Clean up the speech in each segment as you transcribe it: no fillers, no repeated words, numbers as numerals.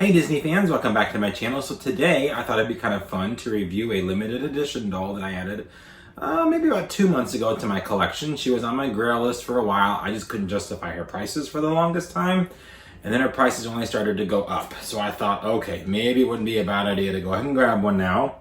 Hey Disney fans, welcome back to my channel. So today I thought it'd be kind of fun to review a limited edition doll that I added maybe about 2 months ago to my collection. She was on my grail list for a while. I just couldn't justify her prices for the longest time. And then her prices only started to go up. So I thought, okay, maybe it wouldn't be a bad idea to go ahead and grab one now.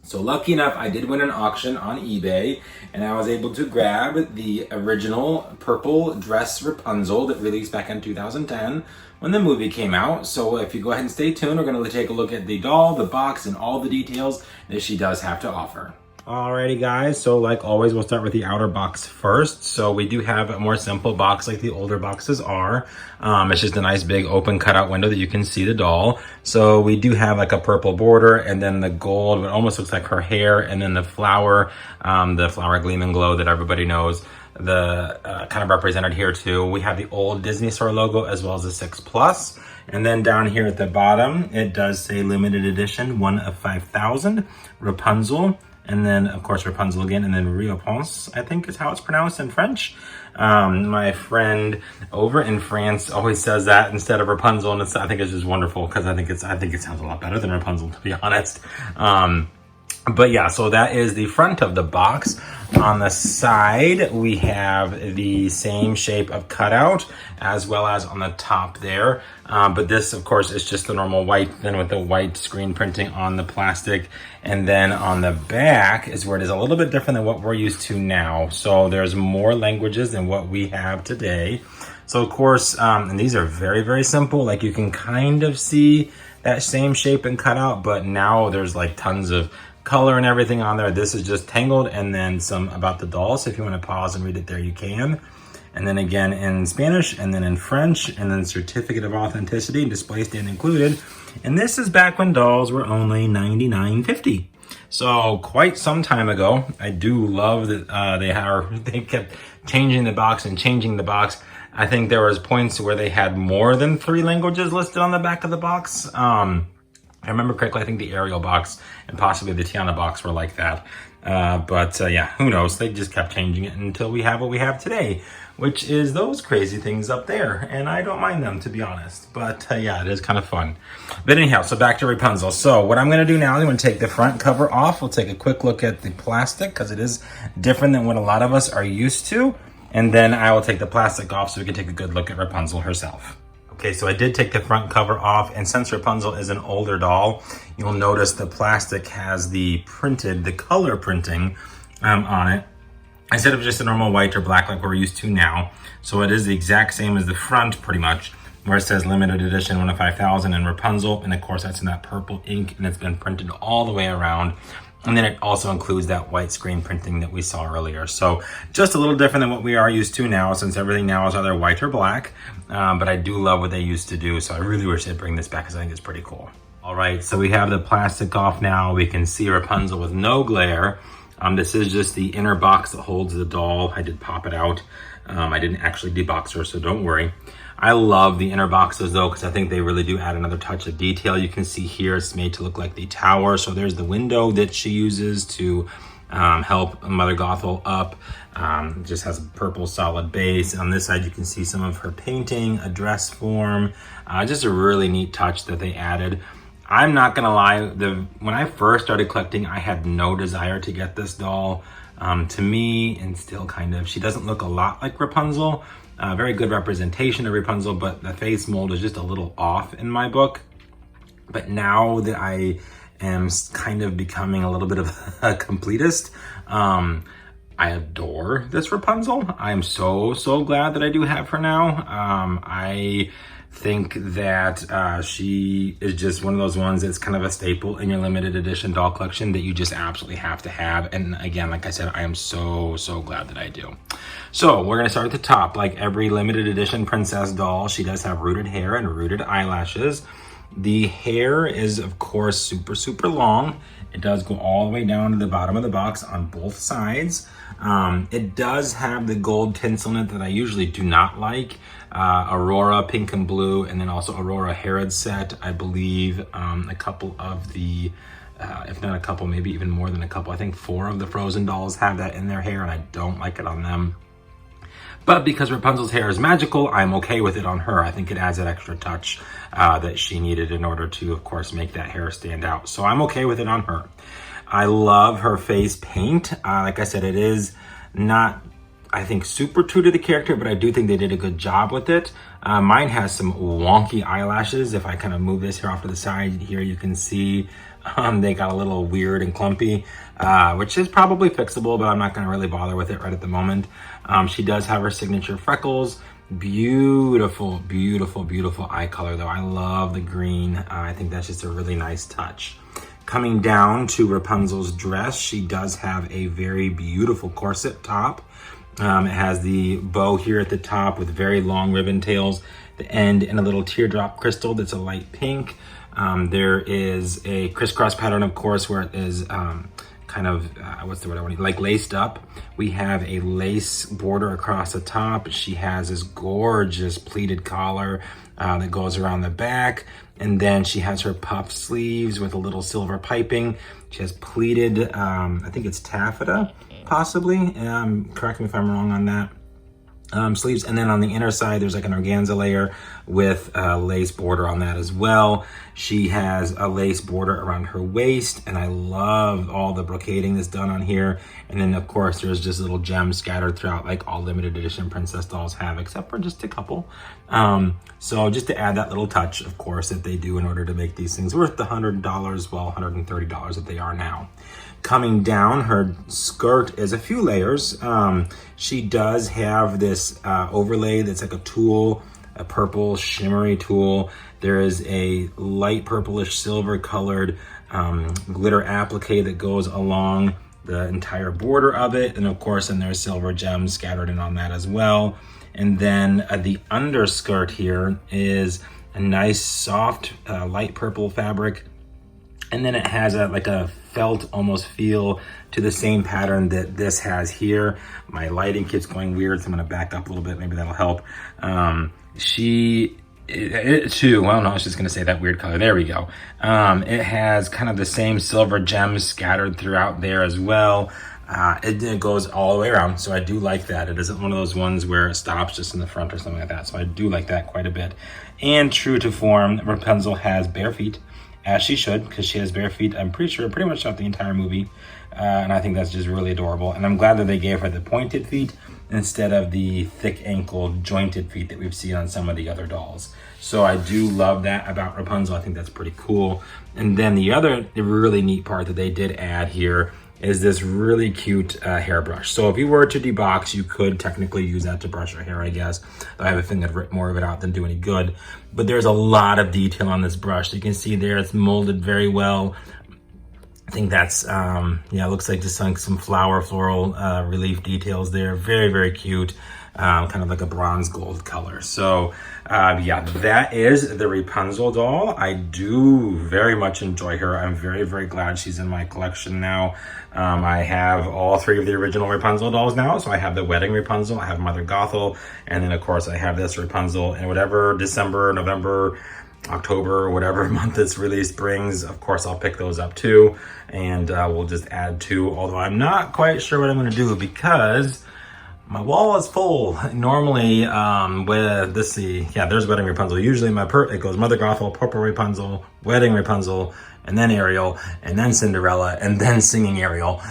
So lucky enough, I did win an auction on eBay, and I was able to grab the original purple dress Rapunzel that released back in 2010 when the movie came out. So if you go ahead and stay tuned, we're going to take a look at the doll, the box, and all the details that she does have to offer. Alrighty guys, so like always, we'll start with the outer box first. So we do have a more simple box like the older boxes are. It's just a nice big open cutout window that you can see the doll. So we do have like a purple border and then the gold, what almost looks like her hair, and then the flower gleam and glow that everybody knows. The kind of represented here too. We have the old Disney Store logo as well as the 6+. And then down here at the bottom, it does say limited edition, 1 of 5,000, Rapunzel. And then, of course, Rapunzel again, and then Rapunzel, I think is how it's pronounced in French. My friend over in France always says that instead of Rapunzel, and I think it's just wonderful because I think it sounds a lot better than Rapunzel, to be honest. But yeah, so that is the front of the box. On the side, we have the same shape of cutout as well as on the top there. But this, of course, is just the normal white, then with the white screen printing on the plastic. And then on the back is where it is a little bit different than what we're used to now. So there's more languages than what we have today. So of course, and these are very, very simple. Like you can kind of see that same shape and cutout, but now there's like tons of color and everything on there. This is just Tangled and then some about the doll. So if you want to pause and read it there, you can. And then again in Spanish and then in French, and then certificate of authenticity and display stand included. And this is back when dolls were only $99.50. So quite some time ago. I do love that they kept changing the box and changing the box. I think there was points where they had more than 3 languages listed on the back of the box. I remember correctly, I think the Ariel box and possibly the Tiana box were like that. But yeah, who knows? They just kept changing it until we have what we have today, which is those crazy things up there. And I don't mind them, to be honest. But yeah, it is kind of fun. But anyhow, so back to Rapunzel. So what I'm going to do now, I'm going to take the front cover off. We'll take a quick look at the plastic because it is different than what a lot of us are used to. And then I will take the plastic off so we can take a good look at Rapunzel herself. Okay, so I did take the front cover off, and since Rapunzel is an older doll, you'll notice the plastic has the color printing on it, instead of just a normal white or black like we're used to now. So it is the exact same as the front, pretty much, where it says limited edition 1 of 5,000 and Rapunzel, and of course that's in that purple ink, and it's been printed all the way around. And then it also includes that white screen printing that we saw earlier. So just a little different than what we are used to now, since everything now is either white or black. But I do love what they used to do. So I really wish they'd bring this back because I think it's pretty cool. All right, so we have the plastic off now. We can see Rapunzel with no glare. This is just the inner box that holds the doll. I did pop it out. I didn't actually debox her, so don't worry. I love the inner boxes though, because I think they really do add another touch of detail. You can see here it's made to look like the tower. So there's the window that she uses to help Mother Gothel up. It just has a purple solid base. On this side, you can see some of her painting, a dress form. Just a really neat touch that they added. I'm not gonna lie, when I first started collecting, I had no desire to get this doll. To me, and still kind of, she doesn't look a lot like Rapunzel. Very good representation of Rapunzel, but the face mold is just a little off in my book. But now that I am kind of becoming a little bit of a completist, I adore this Rapunzel. I'm so glad that I do have her now. I think that she is just one of those ones that's kind of a staple in your limited edition doll collection that you just absolutely have to have. And again, like I said, I am so glad that I do. So we're gonna start at the top. Like every limited edition princess doll, she does have rooted hair and rooted eyelashes. The hair is of course super long. It does go all the way down to the bottom of the box on both sides. It does have the gold tinsel in it that I usually do not like. Aurora pink and blue, and then also Aurora Herod set. I believe a couple of the, if not a couple, maybe even more than a couple. I think 4 of the Frozen dolls have that in their hair, and I don't like it on them. But because Rapunzel's hair is magical, I'm okay with it on her. I think it adds that extra touch that she needed in order to, of course, make that hair stand out. So I'm okay with it on her. I love her face paint. Like I said, it is not, I think, super true to the character, but I do think they did a good job with it. Mine has some wonky eyelashes. If I kind of move this here off to the side here, you can see they got a little weird and clumpy, which is probably fixable, but I'm not going to really bother with it right at the moment. She does have her signature freckles. Beautiful, beautiful, beautiful eye color though. I love the green. I think that's just a really nice touch. Coming down to Rapunzel's dress, she does have a very beautiful corset top. It has the bow here at the top with very long ribbon tails, the end, and a little teardrop crystal that's a light pink. There is a crisscross pattern, of course, where it is kind of, what's the word I want to, like laced up. We have a lace border across the top. She has this gorgeous pleated collar that goes around the back. And then she has her puff sleeves with a little silver piping. She has pleated, I think it's taffeta, possibly. Correct me if I'm wrong on that. Sleeves, and then on the inner side there's like an organza layer with a lace border on that as well. She has a lace border around her waist, and I love all the brocading that's done on here. And then of course there's just little gems scattered throughout, like all limited edition princess dolls have, except for just a couple. So just to add that little touch, of course, that they do in order to make these things worth the $100, well, $130 that they are now. Coming down, her skirt is a few layers. She does have this overlay that's like a tulle, a purple shimmery tulle. There is a light purplish silver colored glitter applique that goes along the entire border of it. And of course, then there's silver gems scattered in on that as well. And then the underskirt here is a nice soft light purple fabric. And then it has like a felt almost feel to the same pattern that this has here. My lighting kit's going weird, so I'm gonna back up a little bit, maybe that'll help. It too, well, no, I was just gonna say that weird color, there we go. It has kind of the same silver gems scattered throughout there as well. It goes all the way around, so I do like that. It isn't one of those ones where it stops just in the front or something like that, so I do like that quite a bit. And true to form, Rapunzel has bare feet, as she should, because she has bare feet, I'm pretty sure, pretty much throughout the entire movie. And I think that's just really adorable. And I'm glad that they gave her the pointed feet instead of the thick ankle jointed feet that we've seen on some of the other dolls. So I do love that about Rapunzel. I think that's pretty cool. And then the other really neat part that they did add here is this really cute hairbrush. So if you were to debox, you could technically use that to brush your hair, I guess. I have a feeling I'd rip more of it out than do any good. But there's a lot of detail on this brush. You can see there it's molded very well. I think that's, yeah, it looks like just some floral relief details there. Very, very cute. Kind of like a bronze gold color. So yeah, that is the Rapunzel doll. I do very much enjoy her. I'm very, very glad she's in my collection now. I have all three of the original Rapunzel dolls now. So I have the wedding Rapunzel, I have Mother Gothel, and then of course I have this Rapunzel. And whatever December, November, October, whatever month this release brings, of course I'll pick those up too, and we'll just add to, although I'm not quite sure what I'm going to do because my wall is full. Normally with this, yeah, there's wedding Rapunzel. Usually it goes Mother Gothel, Purple Rapunzel, wedding Rapunzel, and then Ariel, and then Cinderella, and then singing Ariel.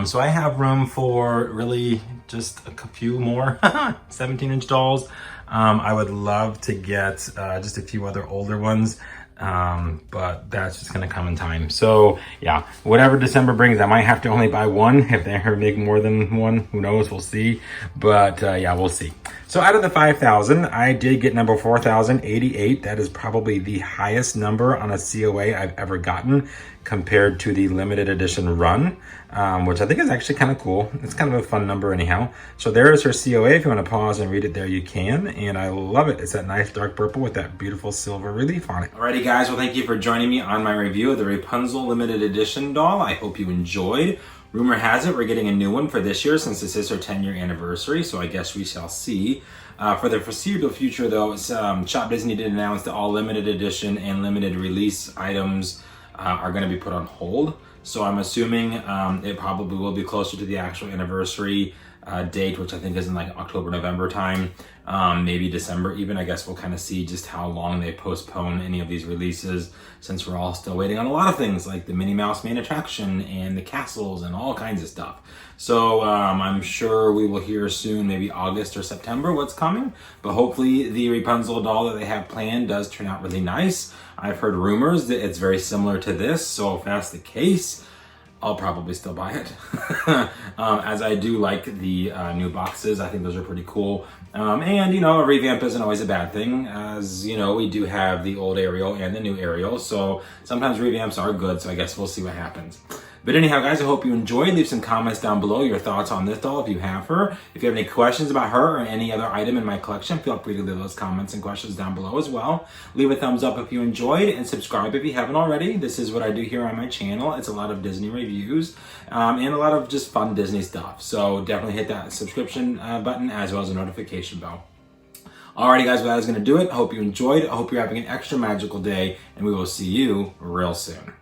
So I have room for really just a few more 17-inch dolls. I would love to get just a few other older ones, but that's just gonna come in time. So yeah, whatever December brings, I might have to only buy one. If they ever make more than one, who knows, we'll see. But yeah, we'll see. So out of the 5,000, I did get number 4,088. That is probably the highest number on a COA I've ever gotten compared to the limited edition run, which I think is actually kind of cool. It's kind of a fun number anyhow. So there is her COA. If you want to pause and read it there, you can. And I love it. It's that nice dark purple with that beautiful silver relief on it. Alrighty guys, well thank you for joining me on my review of the Rapunzel Limited Edition doll. I hope you enjoyed. Rumor has it we're getting a new one for this year since this is her 10-year anniversary, so I guess we shall see. For the foreseeable future though, Shop Disney did announce that all limited edition and limited release items are going to be put on hold. So I'm assuming it probably will be closer to the actual anniversary date, which I think is in like October, November time, maybe December even. I guess we'll kind of see just how long they postpone any of these releases, since we're all still waiting on a lot of things like the Minnie Mouse main attraction and the castles and all kinds of stuff. So I'm sure we will hear soon, maybe August or September, what's coming. But hopefully the Rapunzel doll that they have planned does turn out really nice. I've heard rumors that it's very similar to this, so if that's the case, I'll probably still buy it. As I do like the new boxes. I think those are pretty cool. And, you know, a revamp isn't always a bad thing. As, you know, we do have the old Ariel and the new Ariel. So sometimes revamps are good. So I guess we'll see what happens. But anyhow, guys, I hope you enjoyed. Leave some comments down below, your thoughts on this doll if you have her. If you have any questions about her or any other item in my collection, feel free to leave those comments and questions down below as well. Leave a thumbs up if you enjoyed, and subscribe if you haven't already. This is what I do here on my channel. It's a lot of Disney reviews and a lot of just fun Disney stuff. So definitely hit that subscription button as well as a notification bell. Alrighty, guys, well, that is going to do it. I hope you enjoyed. I hope you're having an extra magical day, and we will see you real soon.